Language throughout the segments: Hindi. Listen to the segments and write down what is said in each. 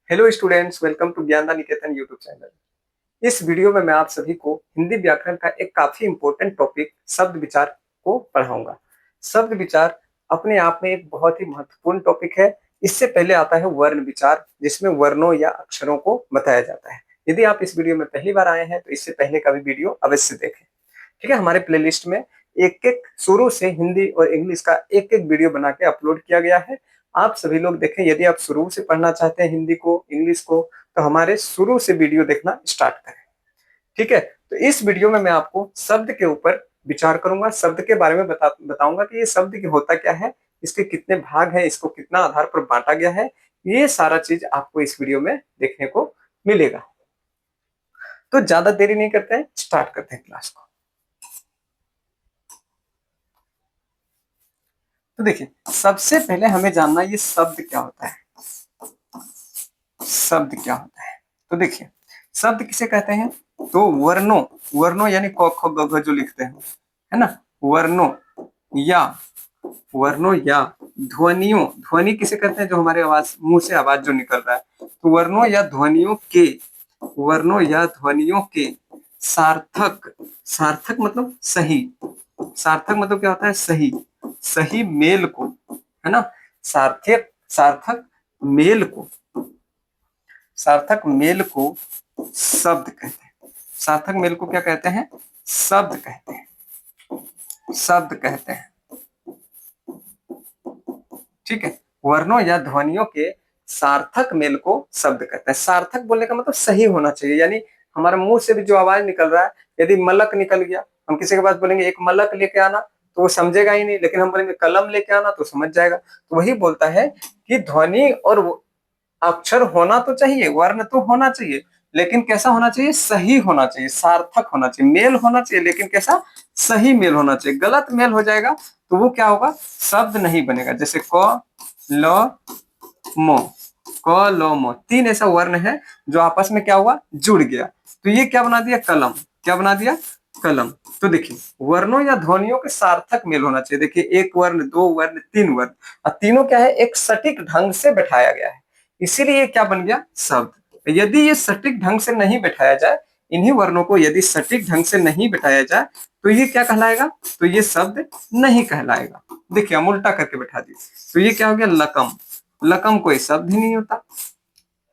Hello students, welcome to Gyandaan Niketan YouTube channel. इस वीडियो में मैं आप सभी को हिंदी व्याकरण का एक काफी इंपॉर्टेंट टॉपिक शब्द विचार को पढ़ाऊंगा। शब्द विचार अपने आप में एक बहुत ही महत्वपूर्ण टॉपिक है। इससे पहले आता है वर्ण विचार, जिसमें वर्णों या अक्षरों को बताया जाता है। यदि आप इस वीडियो में पहली बार आए हैं तो इससे पहले का भी वीडियो अवश्य देखें। ठीक है, हमारे प्लेलिस्ट में एक एक शुरू से हिंदी और इंग्लिश का एक एक वीडियो बना के अपलोड किया गया है। आप सभी लोग देखें। यदि आप शुरू से पढ़ना चाहते हैं हिंदी को, इंग्लिश को, तो हमारे शुरू से वीडियो देखना स्टार्ट करें। ठीक है, तो इस वीडियो में मैं आपको शब्द के ऊपर विचार करूंगा, शब्द के बारे में बताऊंगा कि ये शब्द की होता क्या है, इसके कितने भाग हैं, इसको कितना आधार पर बांटा गया है। ये सारा चीज आपको इस वीडियो में देखने को मिलेगा। तो ज्यादा देरी नहीं करते हैं, स्टार्ट करते हैं क्लास को। तो देखिए, सबसे पहले हमें जानना ये शब्द क्या होता है। शब्द क्या होता है, तो देखिए शब्द किसे कहते हैं। तो वर्णों, वर्णों यानी क ख ग घ जो लिखते हैं, है ना, वर्णों या वर्णों या ध्वनियों, ध्वनि किसे कहते हैं, जो हमारे आवाज मुंह से आवाज जो निकल रहा है। तो वर्णों या ध्वनियों के, वर्णों या ध्वनियों के सार्थक, सार्थक मतलब सही, सार्थक मतलब क्या होता है, सही, सही मेल को, है ना, सार्थक, सार्थक मेल को, सार्थक मेल को शब्द कहते हैं। सार्थक मेल को क्या कहते हैं, शब्द कहते हैं, शब्द कहते हैं। ठीक है, वर्णों या ध्वनियों के सार्थक मेल को शब्द कहते हैं। सार्थक बोलने का मतलब सही होना चाहिए, यानी हमारे मुंह से भी जो आवाज निकल रहा है, यदि मलक निकल गया, हम किसी के पास बोलेंगे एक मलक लेके आना, तो वो समझेगा ही नहीं, लेकिन हम बोलेंगे कलम लेके आना तो समझ जाएगा। तो वही बोलता है कि ध्वनि और अक्षर होना तो चाहिए, वर्ण तो होना चाहिए, लेकिन कैसा होना चाहिए, सही होना चाहिए, सार्थक होना चाहिए, मेल होना चाहिए, लेकिन कैसा, सही मेल होना चाहिए। गलत मेल हो जाएगा तो वो क्या होगा, शब्द नहीं बनेगा। जैसे क ल मो, क ल मो, तीन ऐसा वर्ण है जो आपस में क्या हुआ, जुड़ गया, तो ये क्या बना दिया, कलम। क्या बना दिया, कलम। तो देखिए वर्णों या ध्वनियों के सार्थक मेल होना चाहिए। देखिए एक वर्ण, दो वर्ण, तीन वर्ण, और तीनों क्या है, एक सटीक ढंग से बैठाया गया है, इसीलिए क्या बन गया, शब्द। यदि ये सटीक ढंग से नहीं बैठाया जाए, इन्हीं वर्णों को यदि सटीक ढंग से नहीं बैठाया जाए, तो ये क्या कहलाएगा, तो ये शब्द नहीं कहलाएगा। देखिए हम उल्टा करके बैठा दिए, तो ये क्या हो गया, लकम। लकम कोई शब्द ही नहीं होता,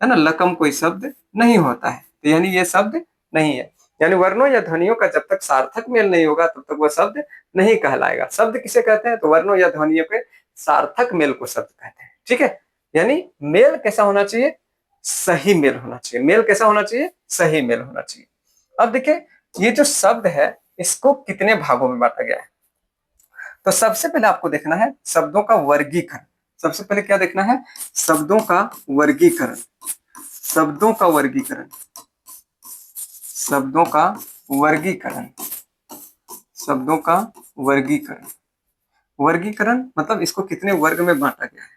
है ना, लकम कोई शब्द नहीं होता है, तो यानी ये शब्द नहीं है। यानी वर्णों या ध्वनियों का जब तक सार्थक मेल नहीं होगा तब तक वह शब्द नहीं कहलाएगा। शब्द किसे कहते हैं, तो वर्णों या ध्वनियों के सार्थक मेल को शब्द कहते हैं। ठीक है, यानी मेल कैसा होना चाहिए, सही मेल होना चाहिए। मेल कैसा होना चाहिए, सही मेल होना चाहिए। अब देखिए ये जो शब्द है, इसको कितने भागों में बांटा गया है। तो सबसे पहले आपको देखना है शब्दों का वर्गीकरण। सबसे पहले क्या देखना है, शब्दों का वर्गीकरण, शब्दों का वर्गीकरण, शब्दों का वर्गीकरण, शब्दों का वर्गीकरण। वर्गीकरण मतलब इसको कितने वर्ग में बांटा गया है।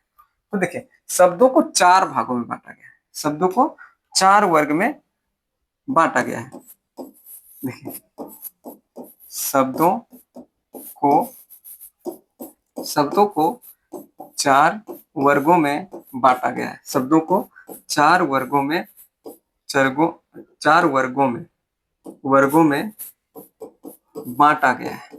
तो देखिए शब्दों को चार भागों में बांटा गया है, शब्दों को चार वर्ग में बांटा गया है। देखिए शब्दों को, शब्दों को चार वर्गों में बांटा गया है। शब्दों को चार वर्गों में, चार वर्गों में बांटा गया है।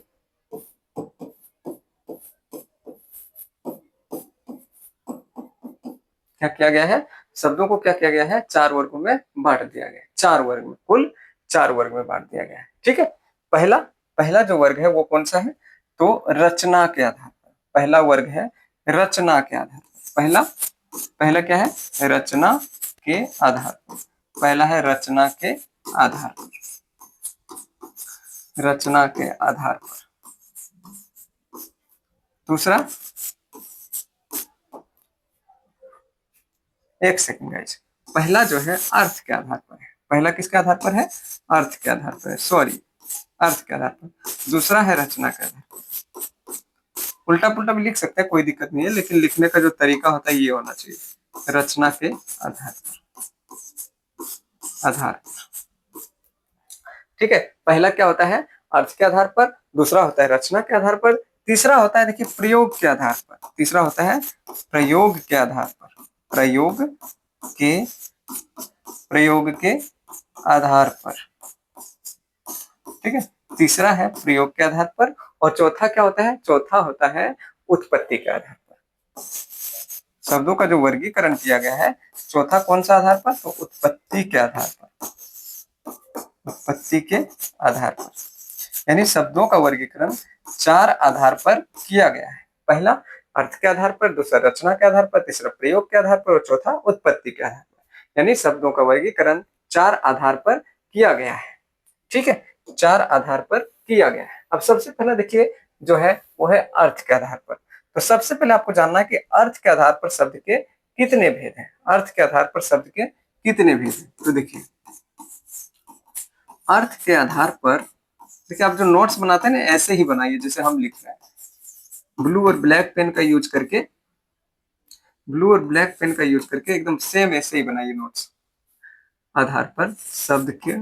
क्या किया गया है, शब्दों को क्या किया गया है, चार वर्गों में बांट दिया गया है। चार वर्ग में, कुल चार वर्ग में बांट दिया गया है। ठीक है, पहला पहला जो वर्ग है वो कौन सा है, तो रचना के आधार पर। पहला वर्ग है रचना के आधार पर। पहला, पहला क्या है, रचना के आधार पर। पहला है रचना के आधार पर, रचना के आधार पर। दूसरा, एक सेकंड गाइस, पहला जो है अर्थ के आधार पर है। पहला किसके आधार पर है, अर्थ के आधार पर है, सॉरी, अर्थ के आधार पर। दूसरा है रचना के आधार पर। उल्टा पुल्टा भी लिख सकते हैं, कोई दिक्कत नहीं है, लेकिन लिखने का जो तरीका होता है ये होना चाहिए, रचना के आधार पर, आधार। ठीक है, पहला क्या होता है, अर्थ के आधार पर। दूसरा होता है रचना के आधार पर। तीसरा होता है, देखिए, प्रयोग के आधार पर। तीसरा होता है प्रयोग के आधार पर, प्रयोग के प्रयोग के आधार पर, ठीक है। तीसरा है प्रयोग के आधार पर, और चौथा क्या होता है, चौथा होता है उत्पत्ति के आधार पर। शब्दों का जो वर्गीकरण किया गया है, चौथा कौन सा आधार पर, तो उत्पत्ति के आधार पर, उत्पत्ति के आधार पर। यानी शब्दों का वर्गीकरण 4 आधार पर किया गया है। पहला अर्थ के आधार पर, दूसरा रचना के आधार पर, तीसरा प्रयोग के आधार पर, और चौथा उत्पत्ति के आधार पर। यानी शब्दों का वर्गीकरण 4 आधार पर किया गया है, ठीक है, 4 आधार पर किया गया है। अब सबसे पहले देखिए जो है वो है अर्थ के आधार पर। तो सबसे पहले आपको जानना है कि अर्थ के आधार पर शब्द के कितने भेद हैं, अर्थ के आधार पर शब्द के कितने भेद हैं। तो देखिए अर्थ के आधार पर, देखिए आप जो नोट्स बनाते हैं ना ऐसे ही बनाइए जैसे हम लिख रहे हैं। ब्लू और ब्लैक पेन का यूज करके, ब्लू और ब्लैक पेन का यूज करके एकदम सेम ऐसे ही बनाइए नोट्स। आधार पर शब्द के,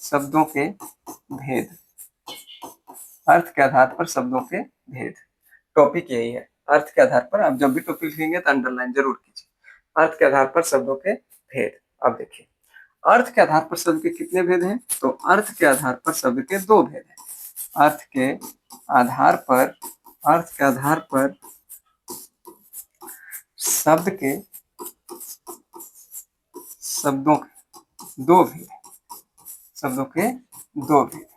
शब्दों के भेद, अर्थ के आधार पर शब्दों के भेद। टॉपिक यही है, अर्थ के आधार पर। आप जब भी टॉपिक लिखेंगे तो अंडरलाइन जरूर कीजिए, अर्थ के आधार पर शब्दों के भेद। अब देखिए अर्थ के आधार पर शब्द के कितने भेद हैं, तो अर्थ के आधार पर शब्द के 2 भेद हैं। अर्थ के आधार पर, अर्थ के आधार पर शब्द के, शब्दों के 2 भेद, शब्दों के 2 भेद।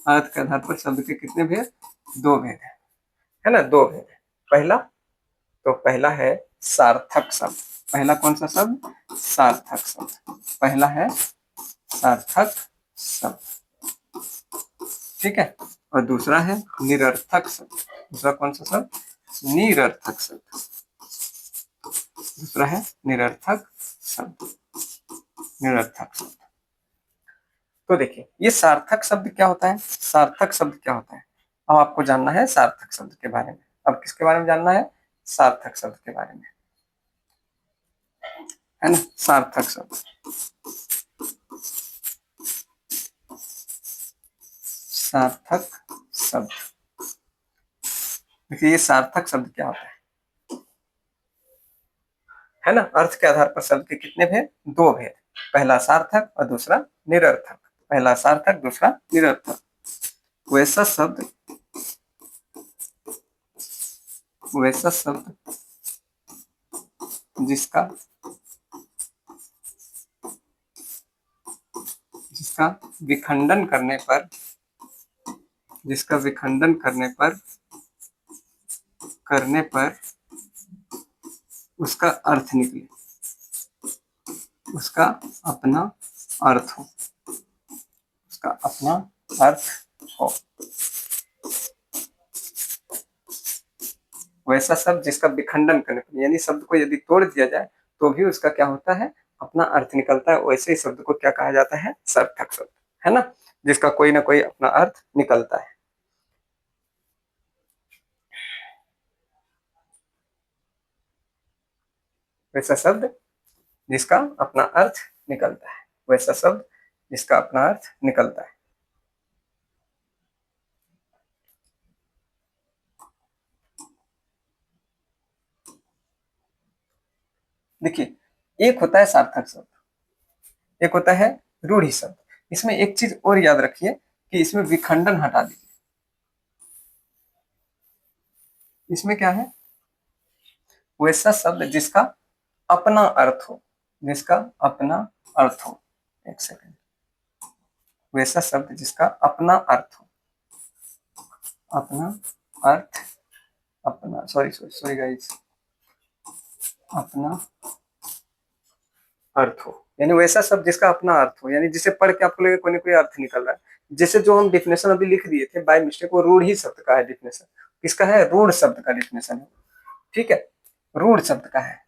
अर्थ के आधार पर शब्द के कितने भेद, 2 भेद है ना, 2 भेद। पहला, तो पहला है सार्थक शब्द। पहला कौन सा शब्द, सार्थक शब्द। पहला है सार्थक शब्द, ठीक है। और दूसरा है निरर्थक शब्द। दूसरा कौन सा शब्द, निरर्थक शब्द। दूसरा है निरर्थक शब्द, निरर्थक शब्द। तो देखिए ये सार्थक शब्द क्या होता है, सार्थक शब्द क्या होता है, अब आपको जानना है सार्थक शब्द के बारे में। अब किसके बारे में जानना है, सार्थक शब्द के बारे में, है ना। सार्थक शब्द, सार्थक शब्द। देखिए ये सार्थक शब्द क्या होता है ना। अर्थ के आधार पर शब्द के कितने भेद, 2 भेद। पहला सार्थक और दूसरा निरर्थक। पहला सार्थक, दूसरा निरर्थक। वैसा शब्द, वैसा शब्द जिसका, जिसका विखंडन करने पर, जिसका विखंडन करने पर उसका अर्थ निकले, उसका अपना अर्थ हो, उसका अपना अर्थ हो। वैसा शब्द जिसका विखंडन करने पर, यानी शब्द को यदि तोड़ दिया जाए तो भी उसका क्या होता है, अपना अर्थ निकलता है। वैसे ही शब्द को क्या कहा जाता है, सार्थक शब्द, है ना, जिसका कोई ना कोई अपना अर्थ निकलता है। वैसा शब्द जिसका अपना अर्थ निकलता है, वैसा शब्द जिसका अपना अर्थ निकलता है। देखिए एक होता है सार्थक शब्द, एक होता है रूढ़ि शब्द। इसमें एक चीज और याद रखिए कि इसमें विखंडन हटा दीजिए। इसमें क्या है, वैसा शब्द जिसका अपना अर्थ हो, जिसका अपना अर्थ हो। एक सेकंड, वैसा शब्द जिसका अपना अर्थ हो, अपना अर्थ, अपना, सॉरी सॉरी सॉरी गाइस, अपना अर्थ हो। यानी वैसा शब्द जिसका अपना अर्थ हो, यानी जिसे पढ़ के आपको लगे कोई ना कोई अर्थ निकल रहा है। जैसे जो हम डिफिनेशन अभी लिख दिए थे बाय मिस्टेक, वो रूढ़ी शब्द का है डिफिनेशन। किसका है, रूढ़ शब्द का डिफिनेशन है, ठीक है, रूढ़ शब्द का है।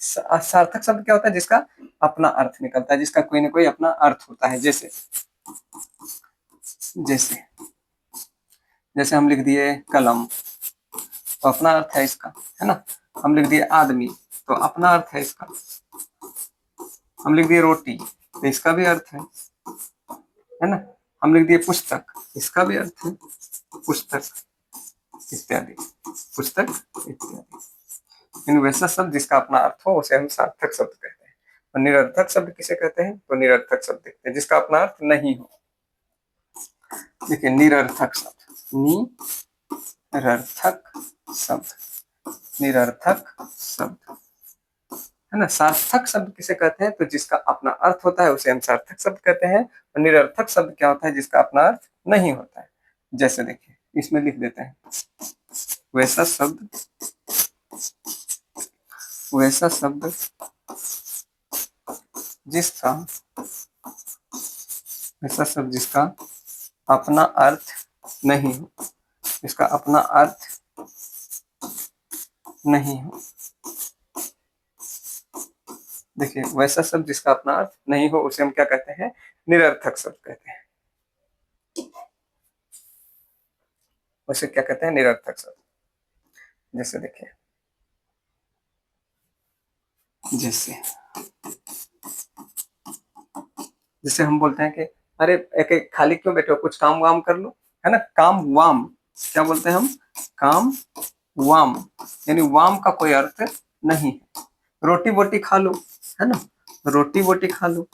सार्थक शब्द क्या होता है, जिसका अपना अर्थ निकलता है, जिसका कोई ना कोई अपना अर्थ होता है। जैसे जैसे जैसे हम लिख दिए कलम, तो अपना अर्थ है इसका, है ना। हम लिख दिए आदमी, तो अपना अर्थ है इसका। हम लिख दिए रोटी, तो इसका भी अर्थ है ना। हम लिख दिए पुस्तक, इसका भी अर्थ है पुस्तक इत्यादि, पुस्तक इत्यादि। यानी वैसा शब्द जिसका अपना अर्थ हो उसे हम सार्थक शब्द कहते हैं। और निरर्थक शब्द किसे कहते हैं? तो निरर्थक शब्द कहते हैं जिसका अपना अर्थ नहीं हो। देखिए निरर्थक शब्द, निरर्थक शब्द, निरर्थक शब्द है ना। सार्थक शब्द किसे कहते हैं? तो जिसका अपना अर्थ होता है उसे हम सार्थक शब्द कहते हैं। और निरर्थक शब्द क्या होता है? जिसका अपना अर्थ नहीं होता है। जैसे देखिए इसमें लिख देते हैं, वैसा शब्द, वैसा शब्द जिसका, वैसा शब्द जिसका अपना अर्थ नहीं हो, जिसका अपना अर्थ नहीं हो। देखिए वैसा शब्द जिसका अपना अर्थ नहीं हो उसे हम क्या कहते हैं? निरर्थक शब्द कहते हैं। उसे क्या कहते हैं? निरर्थक शब्द। जैसे देखिए, जैसे जैसे हम बोलते हैं कि अरे एक एक खाली क्यों बैठे हो, कुछ काम वाम कर लो, है ना। काम वाम क्या बोलते हैं हम? काम वाम, यानी वाम का कोई अर्थ नहीं है। रोटी बोटी खा लो, है ना, रोटी बोटी खा लो।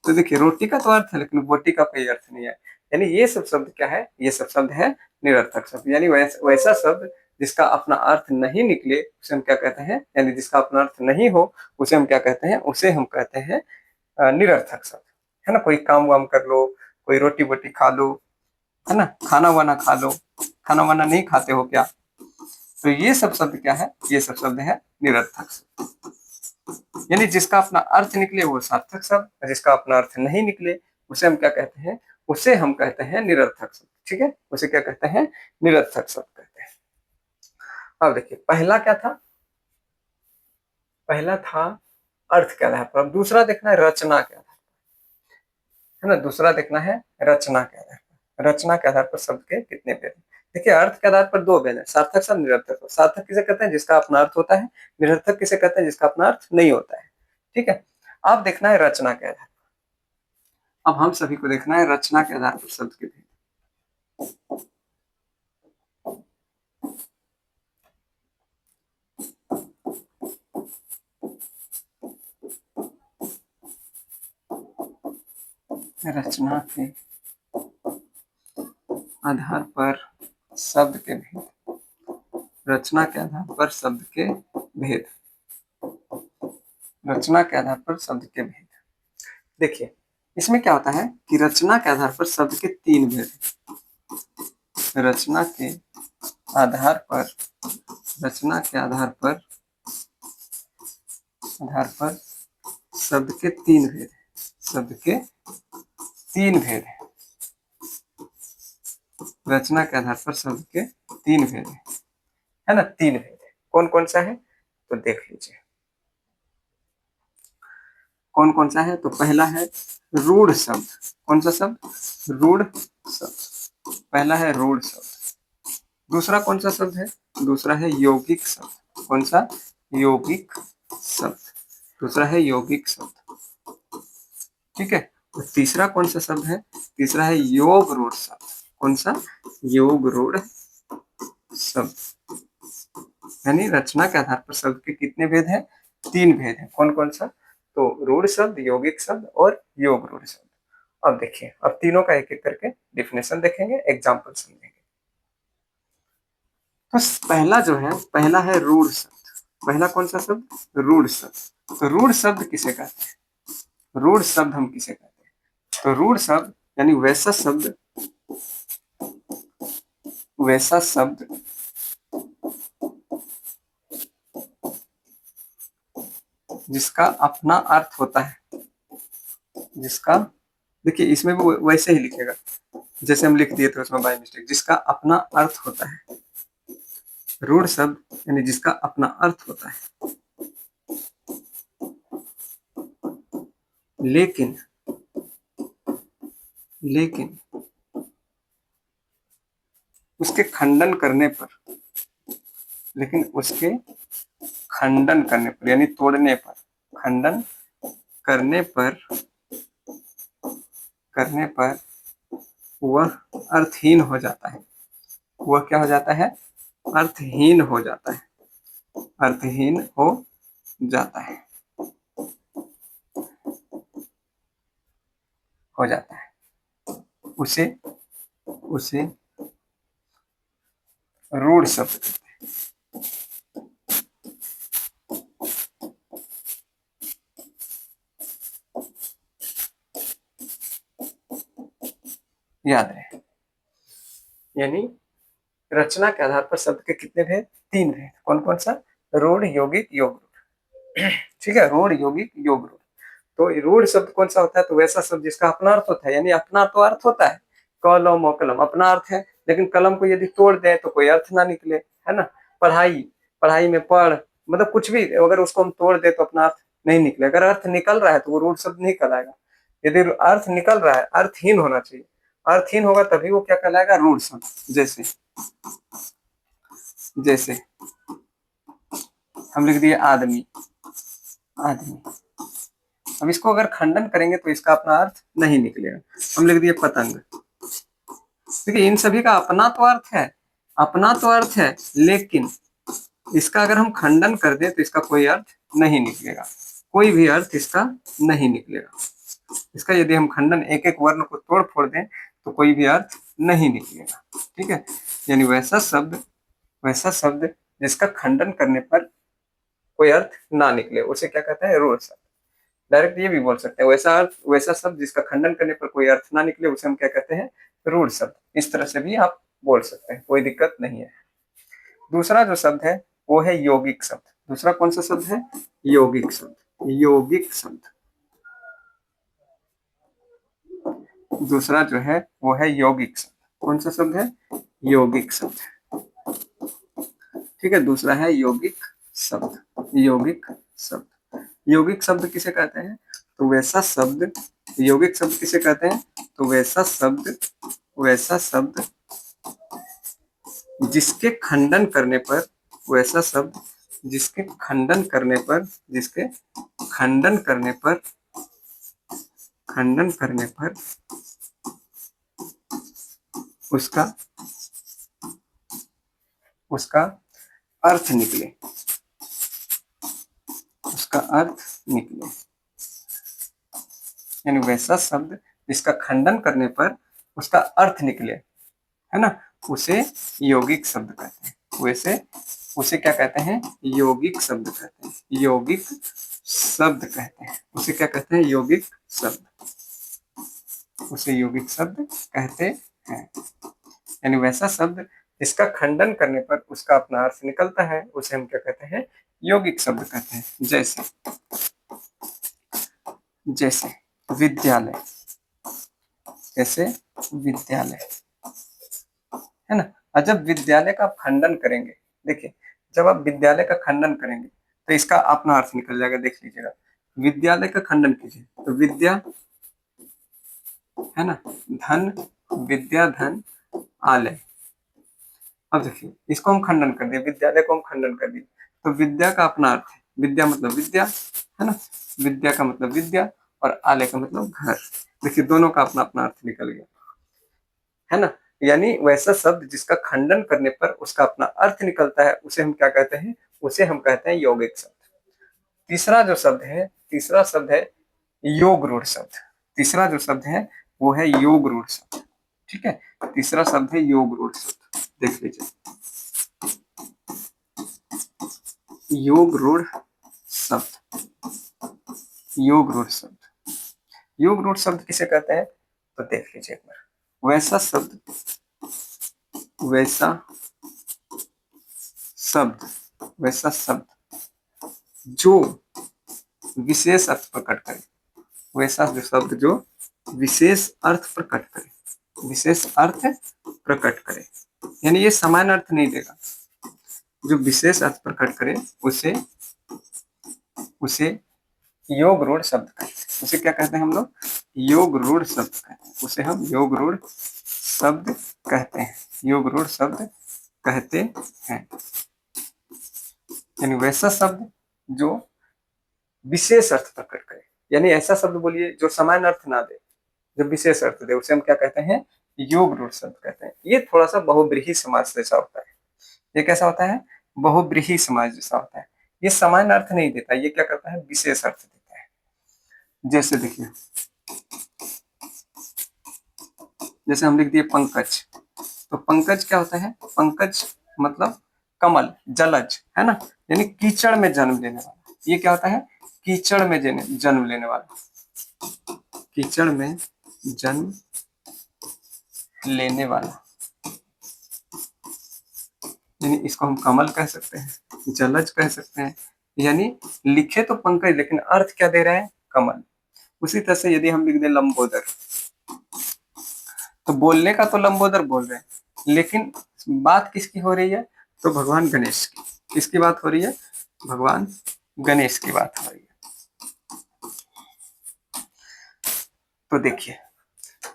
तो देखिए रोटी का तो अर्थ है लेकिन बोटी का कोई अर्थ नहीं है। यानी ये सब शब्द क्या है? ये सब शब्द है निरर्थक शब्द। यानी वैसा शब्द जिसका अपना अर्थ नहीं निकले उसे हम क्या कहते हैं? यानी जिसका अपना अर्थ नहीं हो उसे हम क्या कहते हैं? उसे हम कहते हैं निरर्थक शब्द, है ना। कोई काम वाम कर लो, कोई रोटी बोटी खा लो, है ना, खाना वाना खा लो। खाना वाना नहीं खाते हो क्या? तो ये सब शब्द क्या है? ये सब शब्द है निरर्थक शब्द। यानी जिसका अपना अर्थ निकले वो सार्थक शब्द, और जिसका अपना अर्थ नहीं निकले उसे हम क्या कहते हैं? उसे हम कहते हैं निरर्थक शब्द। ठीक है, उसे क्या कहते हैं? निरर्थक शब्द कहते हैं। अब देखिए पहला क्या था? पहला था अर्थ के आधार पर। अब दूसरा देखना है रचना के आधार, है ना। दूसरा देखना है रचना के आधार पर। रचना के आधार पर शब्द के कितने भेद हैं? देखिए अर्थ के आधार पर दो भेद है, सार्थक शब्द, निरर्थक शब्द। सार्थक किसे कहते हैं? जिसका अपना अर्थ होता है। निरर्थक किसे कहते हैं? जिसका अपना अर्थ नहीं होता है। ठीक है, अब देखना है रचना के आधार। अब हम सभी को देखना है रचना के आधार पर शब्द के भेद। रचना के आधार पर शब्द के भेद। रचना के आधार पर शब्द के भेद। रचना के आधार पर शब्द के भेद। देखिए इसमें क्या होता है कि रचना के आधार पर शब्द के तीन भेद। रचना के आधार पर, रचना के आधार पर शब्द के तीन भेद। शब्द के तीन भेद है। रचना के आधार पर शब्द के तीन भेद है ना। तीन भेद है, कौन कौन सा है? तो देख लीजिए कौन कौन सा है। तो पहला है रूढ़ शब्द। कौन सा शब्द? रूढ़ शब्द। पहला है रूढ़ शब्द। दूसरा कौन सा शब्द है? दूसरा है यौगिक शब्द। कौन सा? यौगिक शब्द। दूसरा है यौगिक शब्द। ठीक है, और तीसरा कौन सा शब्द है? तीसरा है योग रूढ़ शब्द। कौन सा? योग रूढ़ शब्द। यानी रचना के आधार पर शब्द के कितने भेद हैं? तीन भेद हैं। कौन कौन सा? तो रूढ़ शब्द, यौगिक शब्द और योग रूढ़ शब्द। अब देखिए, अब तीनों का एक एक करके डिफिनेशन देखेंगे, एग्जाम्पल समझेंगे। तो पहला जो है, पहला है रूढ़ शब्द। पहला कौन सा शब्द? रूढ़ शब्द। तो रूढ़ शब्द किसे कहते हैं? रूढ़ शब्द हम किसे कहते हैं? तो रूढ़ शब्द यानी वैसा शब्द, वैसा शब्द जिसका अपना अर्थ होता है। जिसका, देखिए इसमें भी वैसे ही लिखेगा जैसे हम लिख दिए थे उसमें बाय मिस्टेक। जिसका अपना अर्थ होता है। रूढ़ शब्द यानी जिसका अपना अर्थ होता है, लेकिन लेकिन उसके खंडन करने पर, लेकिन उसके खंडन करने पर यानी तोड़ने पर, खंडन करने पर, करने पर वह अर्थहीन हो जाता है। वह क्या हो जाता है? अर्थहीन हो जाता है। अर्थहीन हो जाता है, हो जाता है। उसे उसे रूढ़ शब्द याद रहे। यानी रचना के आधार पर शब्द के कितने भेद? 3 भेद। कौन कौन सा? रूढ़, यौगिक, योग रूढ़। ठीक है, रूढ़, यौगिक, योग रूढ़। तो रूढ़ शब्द कौन सा होता है? तो वैसा शब्द जिसका अपना अर्थ होता है, यानी अपना तो अर्थ होता है, कलम और कलम अपना अर्थ है, लेकिन कलम को यदि तोड़ दें तो कोई अर्थ ना निकले, है ना। पढ़ाई, पढ़ाई में पढ़, मतलब कुछ भी अगर उसको हम तोड़ दे तो अपना अर्थ नहीं निकले। अगर अर्थ निकल रहा है तो वो रूढ़ शब्द नहीं कहलाएगा। यदि अर्थ निकल रहा है, अर्थहीन होना चाहिए, अर्थहीन होगा तभी वो क्या कहलाएगा? रूढ़ शब्द। जैसे जैसे हम लिख दिए आदमी, आदमी। अब इसको अगर खंडन करेंगे तो इसका अपना अर्थ नहीं निकलेगा। हम लिख दिए पतंग। देखिए इन सभी का अपना तो अर्थ है, अपना तो अर्थ है, लेकिन इसका अगर हम खंडन कर दें तो इसका कोई अर्थ नहीं निकलेगा, कोई भी अर्थ इसका नहीं निकलेगा। इसका यदि हम खंडन एक एक वर्ण को तोड़ फोड़ दें तो कोई भी अर्थ नहीं निकलेगा। ठीक है, यानी वैसा शब्द जिसका खंडन करने पर कोई अर्थ ना निकले उसे क्या कहते हैं? रूढ़ शब्द। डायरेक्ट ये भी बोल सकते हैं, वैसा शब्द जिसका खंडन करने पर कोई अर्थ ना निकले उसे हम क्या कहते हैं? रूढ़ शब्द। इस तरह से भी आप बोल सकते हैं, कोई दिक्कत नहीं है। दूसरा जो शब्द है वो है यौगिक शब्द। दूसरा कौन सा शब्द है? यौगिक शब्द। यौगिक शब्द दूसरा जो है वो है यौगिक शब्द। कौन सा शब्द है? यौगिक शब्द। ठीक है, दूसरा है यौगिक शब्द। यौगिक शब्द, यौगिक शब्द किसे कहते हैं? तो वैसा शब्द, यौगिक शब्द किसे कहते हैं? तो वैसा शब्द जिसके खंडन करने पर, वैसा शब्द जिसके खंडन करने पर, जिसके खंडन करने पर, खंडन करने पर उसका उसका अर्थ निकले, उसका अर्थ निकले। यानी वैसा शब्द जिसका खंडन करने पर उसका अर्थ निकले, है ना, उसे यौगिक शब्द कहते हैं। वैसे उसे क्या कहते हैं? यौगिक शब्द कहते हैं। यौगिक शब्द कहते हैं। उसे क्या कहते हैं? यौगिक शब्द। उसे यौगिक शब्द कहते हैं। यानी वैसा शब्द जिसका खंडन करने पर उसका अपना अर्थ निकलता है उसे हम क्या कहते हैं? यौगिक शब्द कहते हैं। जैसे जैसे विद्यालय, जैसे विद्यालय, है ना। और जब विद्यालय का आप खंडन करेंगे, देखिए जब आप विद्यालय का खंडन करेंगे तो इसका अपना अर्थ निकल जाएगा। देख लीजिएगा, विद्यालय का खंडन कीजिए तो विद्या, है ना, धन, विद्या धन आलय। अब देखिए इसको हम खंडन कर दिए, विद्यालय को हम खंडन कर दिए तो विद्या का अपना अर्थ है, विद्या मतलब विद्या, है ना, विद्या का मतलब विद्या और आलय का मतलब घर। देखिए दोनों का अपना अपना अर्थ निकल गया, है ना। यानी वैसा शब्द जिसका खंडन करने पर उसका अपना अर्थ निकलता है उसे हम क्या कहते हैं? उसे हम कहते हैं यौगिक शब्द। तीसरा जो शब्द है, तीसरा शब्द है योग रूढ़ शब्द। तीसरा जो शब्द है वो है योग रूढ़ शब्द। ठीक है, तीसरा शब्द है योग रूढ़ शब्द। देख लीजिए, योग रूढ़ शब्द। योग रूढ़ शब्द, योग रूढ़ शब्द किसे कहते हैं? तो देख लीजिए एक बार, वैसा शब्द, वैसा शब्द, वैसा शब्द जो विशेष अर्थ प्रकट करे। वैसा जो शब्द जो विशेष अर्थ प्रकट करे, विशेष अर्थ प्रकट करे, यानी ये समान अर्थ नहीं देगा। जो विशेष अर्थ प्रकट करे उसे उसे योग रूढ़ शब्द कहते हैं। उसे क्या कहते हैं हम लोग? योग रूढ़ शब्द कहते हैं। उसे हम योग रूढ़ शब्द कहते हैं। योग रूढ़ शब्द कहते हैं। यानी वैसा शब्द जो विशेष अर्थ प्रकट करे, यानी ऐसा शब्द बोलिए जो समान अर्थ ना दे, जो विशेष अर्थ दे, उसे हम क्या कहते हैं? योग रूढ़ शब्द कहते हैं। ये थोड़ा सा बहुब्रीहि समास जैसा होता है। ये कैसा होता है? बहुब्रीहि समास जैसा होता है। ये सामान्य अर्थ नहीं देता, ये क्या करता है, विशेष अर्थ देता है। जैसे देखिए, जैसे हम लिख दिए पंकज, तो पंकज क्या होता है, पंकज मतलब कमल, जलज, है ना, यानी कीचड़ में जन्म लेने वाला। ये क्या होता है, कीचड़ में जन्म लेने वाला, कीचड़ में जन्म लेने वाला, यानी इसको हम कमल कह सकते हैं, जलज कह सकते हैं। यानी लिखे तो पंकज, लेकिन अर्थ क्या दे रहे हैं, कमल। उसी तरह से यदि हम लिख दें लंबोदर, तो बोलने का तो लंबोदर बोल रहे हैं, लेकिन बात किसकी हो रही है, तो भगवान गणेश की। किसकी बात हो रही है, भगवान गणेश की बात हो रही है। तो देखिए,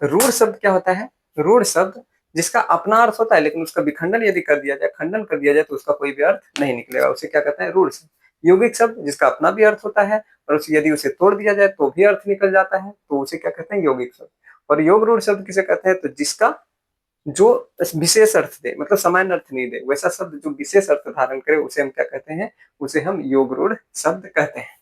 रूढ़ शब्द क्या होता है, रूढ़ शब्द जिसका अपना अर्थ होता है, लेकिन उसका विखंडन यदि कर दिया जाए, खंडन कर दिया जाए, तो उसका कोई भी अर्थ नहीं निकलेगा, उसे क्या कहते हैं, रूढ़ शब्द। यौगिक शब्द जिसका अपना भी अर्थ होता है, और उसे यदि उसे तोड़ दिया जाए तो भी अर्थ निकल जाता है, तो उसे क्या कहते हैं, यौगिक शब्द। और योग रूढ़ शब्द किसे कहते हैं, तो जिसका जो विशेष अर्थ दे, मतलब सामान्य अर्थ नहीं दे, वैसा शब्द जो विशेष अर्थ धारण करे, उसे हम क्या कहते हैं, उसे हम योग रूढ़ शब्द कहते हैं।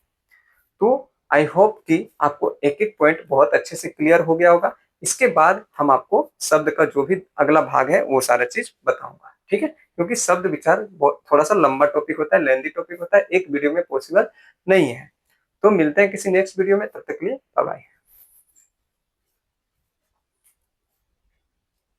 तो आई होप कि आपको एक एक पॉइंट बहुत अच्छे से क्लियर हो गया होगा। इसके बाद हम आपको शब्द का जो भी अगला भाग है वो सारा चीज बताऊंगा, ठीक है, क्योंकि शब्द विचार थोड़ा सा लंबा टॉपिक होता है, लेंदी टॉपिक होता है, एक वीडियो में पॉसिबल नहीं है। तो मिलते हैं किसी नेक्स्ट वीडियो में, तब तक के लिए बाय बाय।